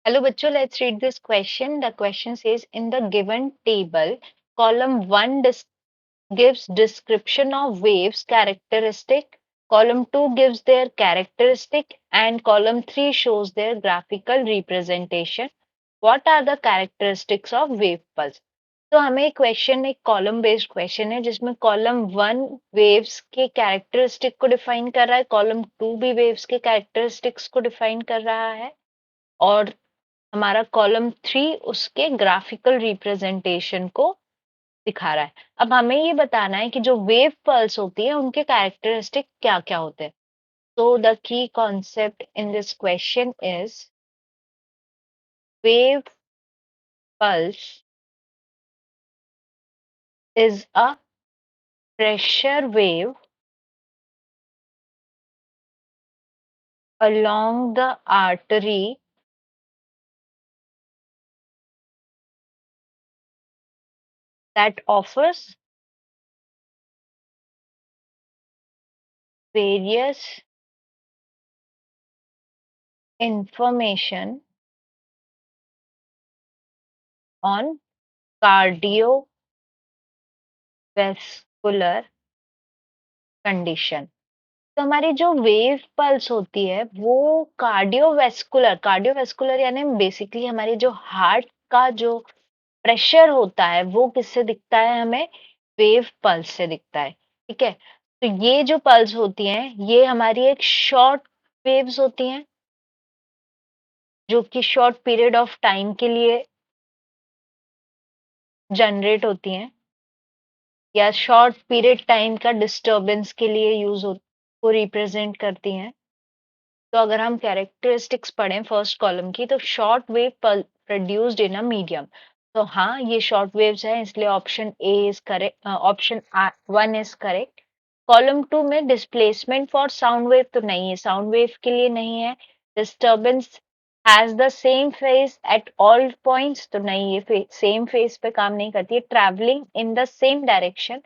Hello, bachcho. Let's read this question. The question says, in the given table, column 1 gives description of waves characteristic, column 2 gives their characteristic, and column 3 shows their graphical representation. What are the characteristics of wave pulse? तो हमें question एक column based question है जिसमें column 1 waves के characteristic को define कर रहा है, कॉलम 2 भी वेव्स के कैरेक्टरिस्टिक्स को डिफाइन कर रहा है और हमारा कॉलम 3 उसके ग्राफिकल रिप्रेजेंटेशन को दिखा रहा है। अब हमें ये बताना है कि जो वेव पल्स होती है उनके कैरेक्टरिस्टिक क्या क्या होते हैं। तो the key concept in this question is wave pulse is a pressure wave along the artery that offers various information on cardiovascular condition। तो हमारी जो वेव पल्स होती है वो कार्डियोवेस्कुलर यानी बेसिकली हमारी जो हार्ट का जो प्रेशर होता है वो किससे दिखता है, हमें वेव पल्स से दिखता है। ठीक है, तो ये जो पल्स होती हैं ये हमारी एक शॉर्ट वेव्स होती हैं जो कि शॉर्ट पीरियड ऑफ टाइम के लिए जनरेट होती हैं या शॉर्ट पीरियड टाइम का डिस्टरबेंस के लिए को रिप्रेजेंट करती हैं। तो अगर हम कैरेक्टरिस्टिक्स पढ़ें फर्स्ट कॉलम की तो short wave produced in a medium. तो हाँ, ये शॉर्ट वेव्स है इसलिए option A is correct, option 1 is correct. Column 2 में डिस्प्लेसमेंट फॉर साउंड वेव तो नहीं है, साउंड वेव के लिए नहीं है। Disturbance has the same face at all points तो नहीं, ये सेम फेस पे काम नहीं करती है। Travelling in the same direction,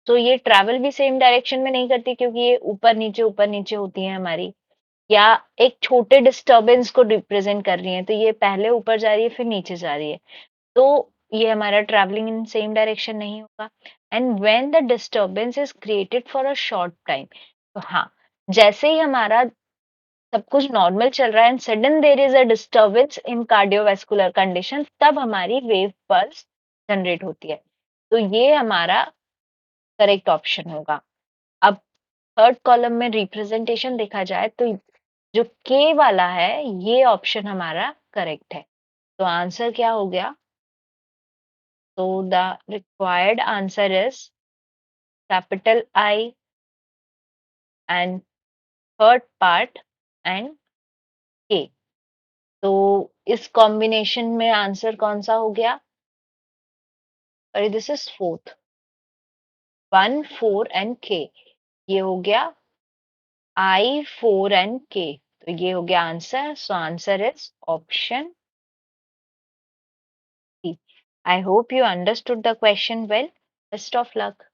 तो ये ट्रैवल भी सेम डायरेक्शन में नहीं करती क्योंकि ये ऊपर नीचे होती है हमारी, या एक छोटे डिस्टरबेंस को रिप्रेजेंट कर रही है तो ये पहले ऊपर जा रही है फिर नीचे जा रही है, तो ये हमारा ट्रैवलिंग इन सेम डायरेक्शन नहीं होगा। And when the disturbance is created for a short time, तो हाँ, जैसे ही हमारा सब कुछ नॉर्मल चल रहा है and sudden there is a disturbance in cardiovascular condition, तब हमारी वेव पल्स जनरेट होती है। तो ये हमारा करेक्ट ऑप्शन होगा। अब थर्ड कॉलम में रिप्रेजेंटेशन देखा जाए तो जो के वाला है ये ऑप्शन हमारा करेक्ट है। तो आंसर क्या हो गया? तो the required answer is capital I and third part and के। तो इस कॉम्बिनेशन में आंसर कौन सा हो गया? और दिस इज फोर्थ, 1 4 एंड के, ये हो गया आई 4 एंड के, तो ये हो गया answer. So answer is option C. I hope you understood the question well. Best of luck.